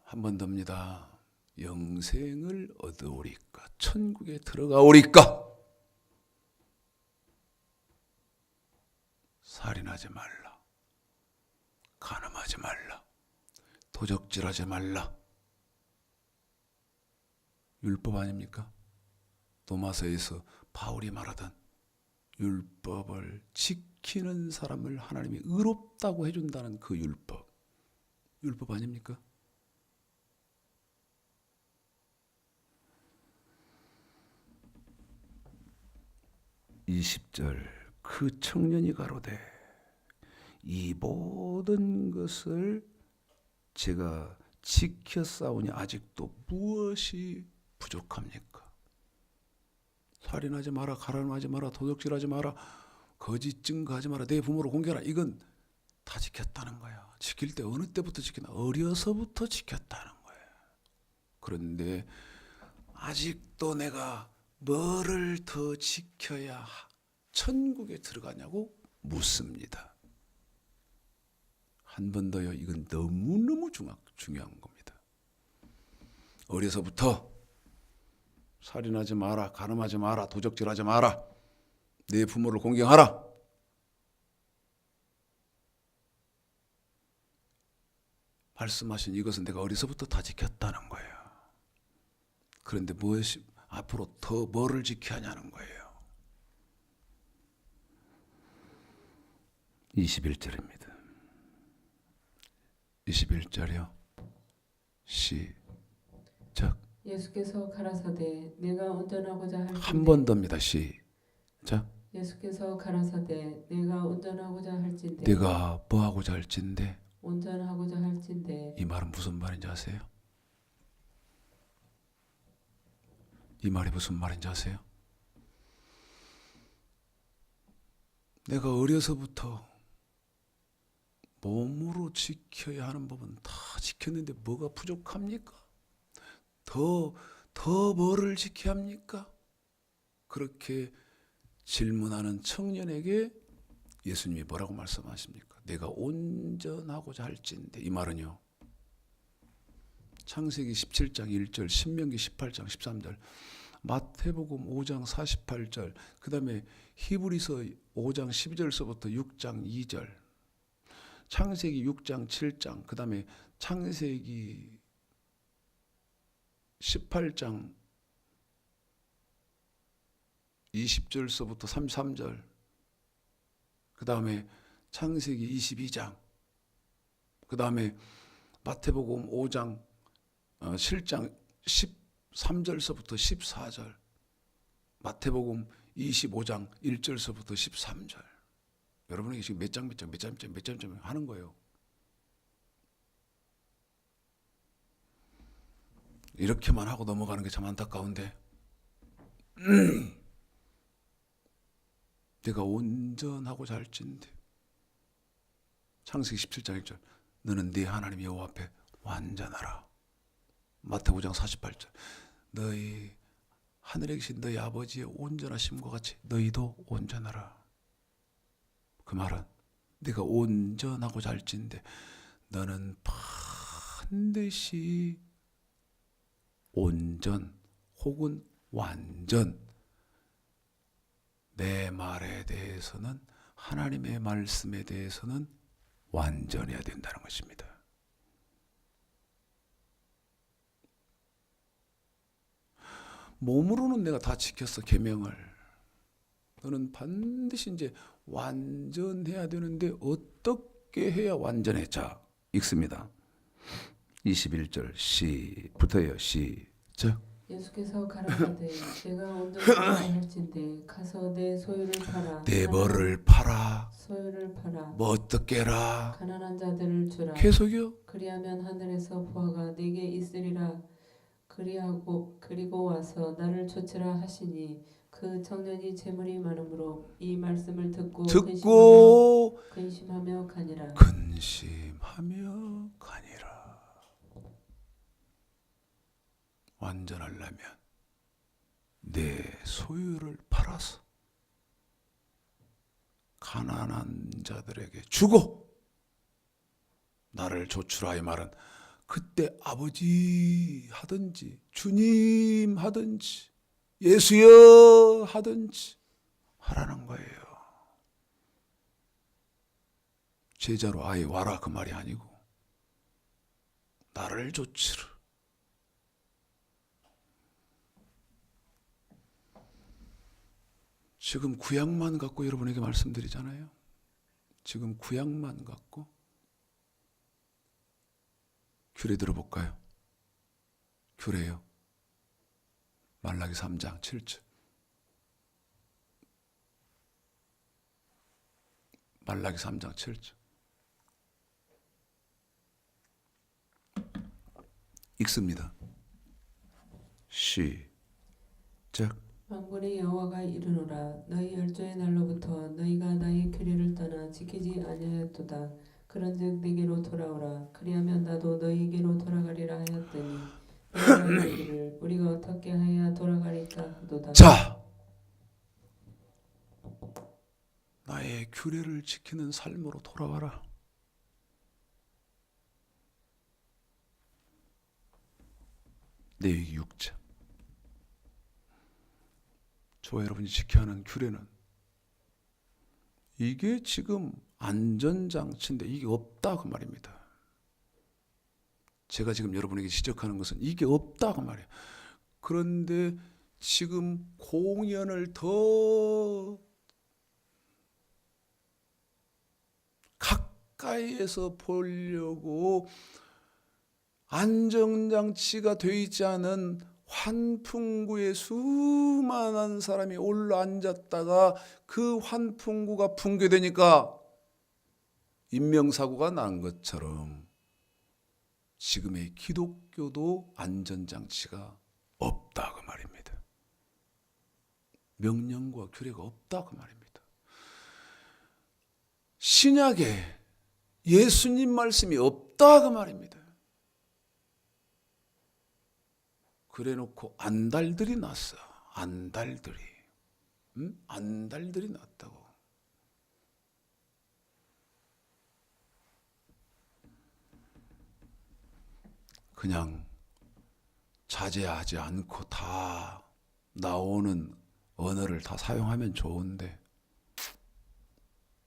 한 번 더입니다. 영생을 얻으오리까? 천국에 들어가오리까? 살인하지 말라, 간음하지 말라, 도적질하지 말라. 율법 아닙니까? 로마서에서 바울이 말하던 율법을 지키는 사람을 하나님이 의롭다고 해준다는 그 율법. 율법 아닙니까? (20절) 그 청년이 가로되 이 모든 것을 제가 지켰사오니 아직도 무엇이 부족합니까? 살인하지 마라, 가늠하지 마라, 도둑질하지 마라, 거짓 증거하지 마라, 내 부모를 공경하라. 이건 다 지켰다는 거야. 지킬 때 어느 때부터 지켰나? 어려서부터 지켰다는 거예요. 그런데 아직도 내가 뭐를 더 지켜야 천국에 들어가냐고 묻습니다. 한 번 더요. 이건 너무너무 중요한 겁니다. 어려서부터 살인하지 마라, 간음하지 마라, 도적질하지 마라, 내 부모를 공경하라. 말씀하신 이것은 내가 어려서부터 다 지켰다는 거예요. 그런데 무엇이 앞으로 더 뭐를 지켜야 하냐는 거예요. 21절입니다. 21절이요. 시작. 예수께서 가라사대 내가 운전하고자 할진대. 한 번 더입니다. 시작. 예수께서 가라사대 내가 운전하고자 할진대. 내가 뭐 하고자 할진데. 운전하고자 할진대. 이 말은 무슨 말인지 아세요? 이 말이 무슨 말인지 아세요? 내가 어려서부터 몸으로 지켜야 하는 법은 다 지켰는데 뭐가 부족합니까? 더 뭐를 지켜야 합니까? 그렇게 질문하는 청년에게 예수님이 뭐라고 말씀하십니까? 내가 온전하고자 할진대. 이 말은요, 창세기 17장 1절, 신명기 18장 13절, 마태복음 5장 48절, 그 다음에 히브리서 5장 12절서부터 6장 2절, 창세기 6장 7장, 그 다음에 창세기 18장 20절서부터 33절, 그 다음에 창세기 22장, 그 다음에 마태복음 5장 7장 13절서부터 14절, 마태복음 25장 1절서부터 13절. 여러분에게 지금 몇 장 하는 거예요. 이렇게만 하고 넘어가는 게 참 안타까운데, 내가 온전하고자 할진대. 창세기 17장 1절, 너는 네 하나님 여호와 앞에 완전하라. 마태복음 5장 48절, 너희 하늘에 계신 너희 아버지의 온전하심과 같이 너희도 온전하라. 그 말은 네가 온전하고자 할진대 너는 반드시 온전 혹은 완전, 내 말에 대해서는, 하나님의 말씀에 대해서는 완전해야 된다는 것입니다. 몸으로는 내가 다 지켰어, 계명을. 너는 반드시 이제 완전해야 되는데 어떻게 해야 완전해? 자, 읽습니다. 21절 시부터요. 시작. 예수께서 가라사대 내가 온전하고자 할진대 가서 내 소유를 팔아 내 뭐를 팔아? 소유를 팔아 뭐 어떻게 해라? 가난한 자들을 주라. 계속요. 그리하면 하늘에서 보화가 내게 있으리라. 그리고 와서 나를 좇으라 하시니 그 청년이 재물이 많으므로 이 말씀을 듣고 근심하며 가니라. 완전하려면 내 소유를 팔아서 가난한 자들에게 주고 나를 좇으라. 이 말은 그때 아버지 하든지 주님 하든지 예수여 하든지 하라는 거예요. 제자로 아예 와라 그 말이 아니고 나를 좇으라. 지금 구약만 갖고 여러분에게 말씀드리잖아요. 지금 구약만 갖고 규례 들어볼까요? 규례요. 말라기 3장 7절. 말라기 3장 7절. 읽습니다. 시작. 만군의 여호와가 이르노라. 너희 열조의 날로부터 너희가 나의 규례를 떠나 지키지 아니하였도다. 그런즉 내게로 돌아오라. 그리하면 나도 너희에게로 돌아가리라 하였더니 너희가 이르기를 우리가 어떻게 하여야 돌아가리까 하도다. 자, 나의 규례를 지키는 삶으로 돌아와라. 레위기 6장. 저와 여러분이 지켜야 하는 규례는 이게 지금 안전장치인데 이게 없다 그 말입니다. 제가 지금 여러분에게 지적하는 것은 이게 없다 그 말이에요. 그런데 지금 공연을 더 가까이에서 보려고 안전장치가 되어 있지 않은 환풍구에 수많은 사람이 올라앉았다가 그 환풍구가 붕괴되니까 인명사고가 난 것처럼 지금의 기독교도 안전장치가 없다 그 말입니다. 명령과 규례가 없다 그 말입니다. 신약에 예수님 말씀이 없다 그 말입니다. 그래놓고 안달들이 났어. 안달들이. 안달들이 났다고. 그냥 자제하지 않고 다 나오는 언어를 다 사용하면 좋은데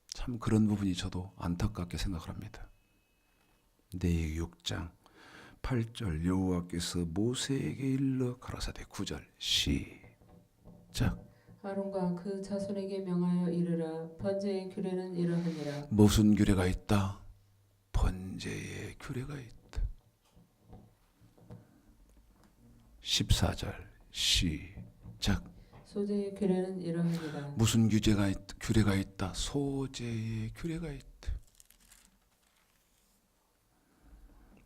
참 그런 부분이 저도 안타깝게 생각을 합니다. 레위기 6장 8절 여호와께서 모세에게 일러 가라사대 9절 시작. 아론과 그 자손에게 명하여 이르라. 번제의 규례는 이러하니라. 무슨 규례가 있다? 번제의 규례가 있다. 14절 시작. 소제의 규례는 이러하니라. 무슨 규례가 있다? 소제의 규례가 있다.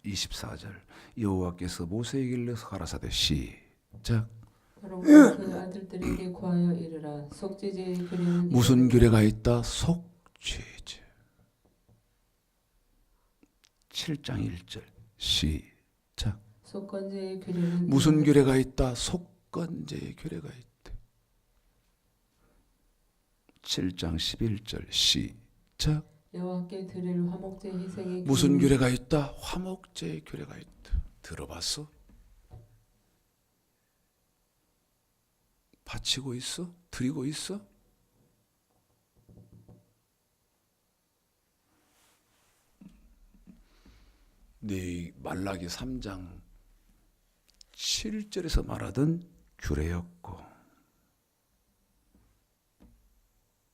24절 여호와께서 모세에게 일러서 가라사대 시작. 아론과 그 아들들에게 고하여 이르라. 속죄제의 규례는 무슨 이러하니라. 규례가 있다? 속죄제. 7장 1절 시작. 속건제의 규례는 무슨 이러하니라. 규례가 있다? 속건제의 규례가 있다. 7장 11절 시작. 여호와께 드릴 화목제 희생의 무슨 규례는 규례가 있다? 화목제의 규례가 있다. 들어봤어? 바치고 있어? 드리고 있어? 네, 말라기 3장 7절에서 말하던 규례였고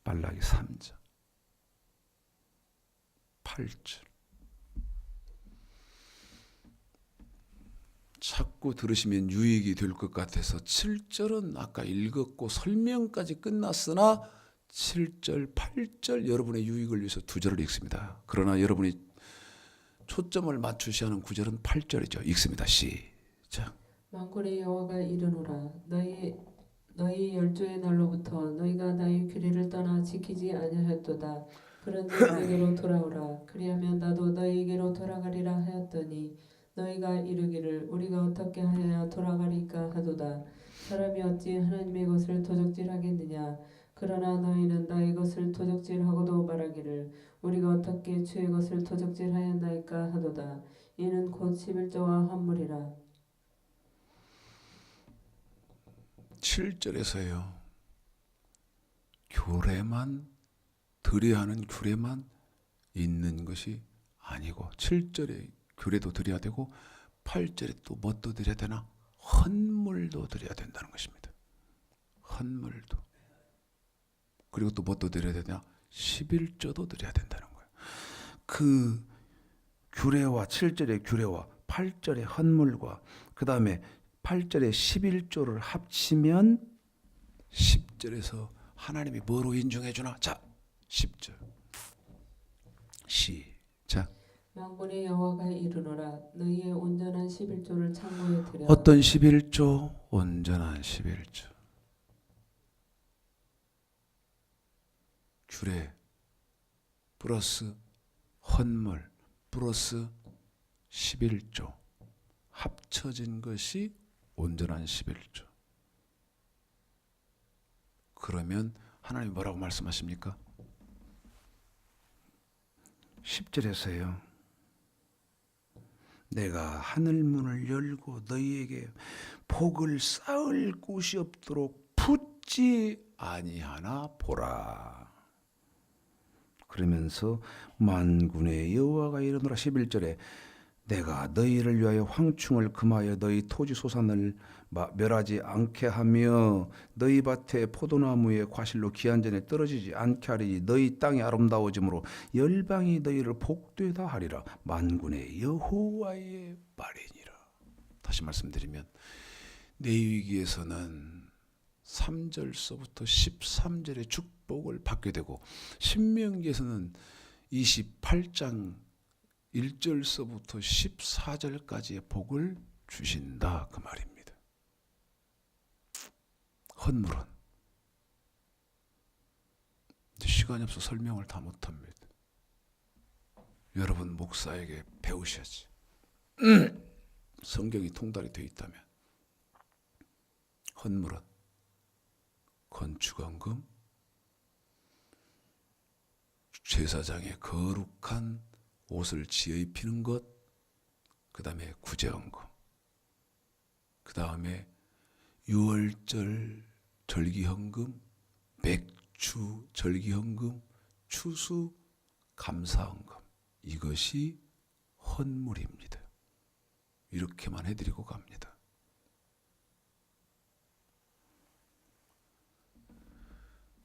말라기 3장 8절 자꾸 들으시면 유익이 될 것 같아서 7절은 아까 읽었고 설명까지 끝났으나 7절, 8절 여러분의 유익을 위해서 두 절을 읽습니다. 그러나 여러분이 초점을 맞추셔야 하는 구절은 8절이죠. 읽습니다. 시작. 만군의 여호와가 이르노라. 너희 열조의 날로부터 너희가 나의 규례를 떠나 지키지 아니하였도다. 그런즉 내게로 돌아오라. 그리하면 나도 너희에게로 돌아가리라 하였더니 너희가 이르기를 우리가 어떻게 하여야 돌아가리까 하도다. 사람이 어찌 하나님의 것을 도적질하겠느냐. 그러나 너희는 나의 것을 도적질하고도 말하기를 우리가 어떻게 주의 것을 도적질하였나이까 하도다. 이는 곧 11조와 환물이라. 7절에서요. 규례만 드려야 하는 규례만 있는 것이 아니고 7절에 규례도 드려야 되고 8절에 또 뭣도 드려야 되나? 헌물도 드려야 된다는 것입니다. 헌물도. 그리고 또 뭣도 드려야 되나? 11조도 드려야 된다는 거예요. 그 규례와 7절의 규례와 8절의 헌물과 그 다음에 8절의 11조를 합치면 10절에서 하나님이 뭐로 인정해 주나? 자, 10절 시작. 만군의 여호와가 이르노라. 너희의 온전한 11조를 창고에 들여. 어떤 11조? 온전한 11조. 규례 플러스 헌물 플러스 11조 합쳐진 것이 온전한 11조. 그러면 하나님이 뭐라고 말씀하십니까? 10절에서요. 내가 하늘문을 열고 너희에게 복을 쌓을 곳이 없도록 붙지 아니하나 보라. 그러면서 만군의 여호와가 이르노라 11절에 내가 너희를 위하여 황충을 금하여 너희 토지 소산을 멸하지 않게 하며 너희 밭에 포도나무의 과실로 기한전에 떨어지지 않게 하리니 너희 땅이 아름다워지므로 열방이 너희를 복되다 하리라. 만군의 여호와의 말이니라. 다시 말씀드리면 레위기에서는 3절서부터 13절의 축복을 받게 되고 신명기에서는 28장 1절서부터 14절까지의 복을 주신다 그 말입니다. 헌물은 시간이 없어 설명을 다 못합니다. 여러분 목사에게 배우셔야지. 성경이 통달이 되어 있다면 헌물은 건축헌금, 제사장의 거룩한 옷을 지어 입히는 것, 그 다음에 구제헌금, 그 다음에 유월절 절기헌금, 맥주 절기헌금, 추수 감사헌금, 이것이 헌물입니다. 이렇게만 해드리고 갑니다.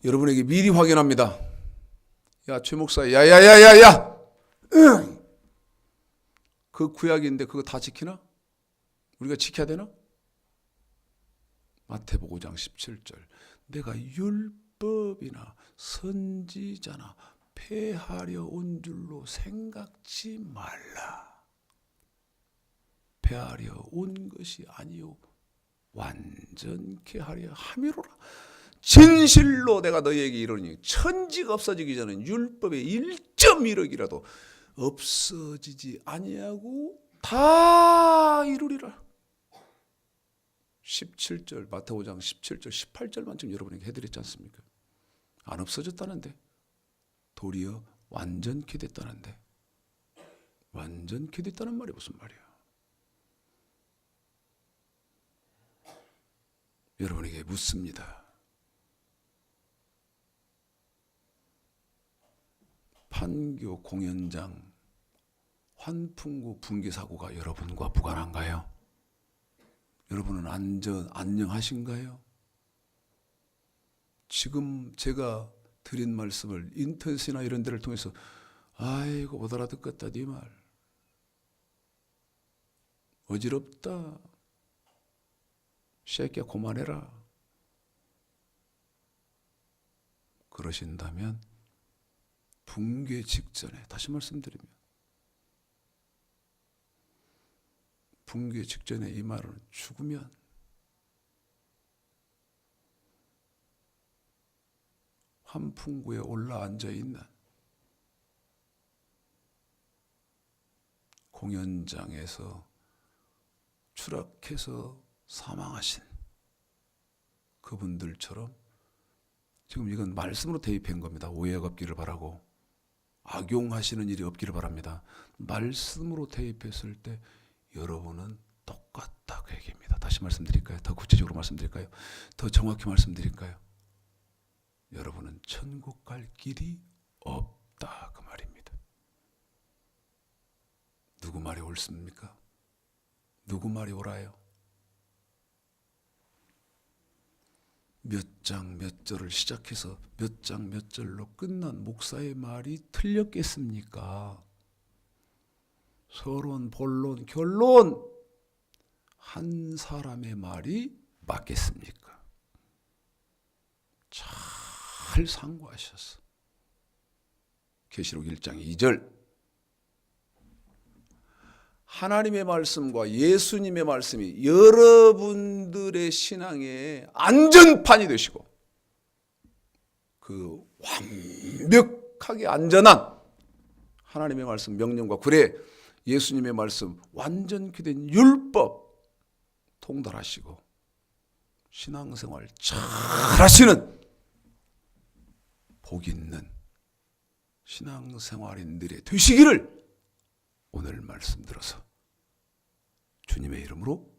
여러분에게 미리 확인합니다. 야, 최 목사, 야야야야야, 그 구약인데 그거 다 지키나? 우리가 지켜야 되나? 마태복음 5장 17절, 내가 율법이나 선지자나 폐하려 온 줄로 생각지 말라. 폐하려 온 것이 아니요 완전케 하려 함이로라. 진실로 내가 너희에게 이르노니 천지가 없어지기 전에 율법의 1.1억이라도 없어지지 아니하고 다 이루리라. 17절 마태복음 5장 17절 18절만 지금 여러분에게 해드렸지 않습니까? 안 없어졌다는데, 도리어 완전케 됐다는데, 완전케 됐다는 말이 무슨 말이야? 여러분에게 묻습니다. 판교 공연장 환풍구 붕괴 사고가 여러분과 무관한가요? 여러분은 안녕하신가요? 지금 제가 드린 말씀을 인터넷이나 이런 데를 통해서 아이고 못 알아듣겠다 네 말, 어지럽다, 새끼야 그만해라, 그러신다면 붕괴 직전에, 다시 말씀드리면 붕괴 직전에 이 말은 죽으면 환풍구에 올라앉아 있는 공연장에서 추락해서 사망하신 그분들처럼 지금 이건 말씀으로 대입한 겁니다. 오해가 없기를 바라고 악용하시는 일이 없기를 바랍니다. 말씀으로 대입했을 때 여러분은 똑같다 그 얘기입니다. 다시 말씀드릴까요? 더 구체적으로 말씀드릴까요? 더 정확히 말씀드릴까요? 여러분은 천국 갈 길이 없다 그 말입니다. 누구 말이 옳습니까? 누구 말이 옳아요? 몇 장 몇 절을 시작해서 몇 장 몇 절로 끝난 목사의 말이 틀렸겠습니까? 서론, 본론, 결론 한 사람의 말이 맞겠습니까? 잘 상고하셔서 계시록 1장 2절, 하나님의 말씀과 예수님의 말씀이 여러분들의 신앙의 안전판이 되시고 그 완벽하게 안전한 하나님의 말씀 명령과 구례, 예수님의 말씀 완전히 된 율법 통달하시고 신앙생활 잘 하시는 복 있는 신앙생활인들의 되시기를 오늘 말씀 들어서 주님의 이름으로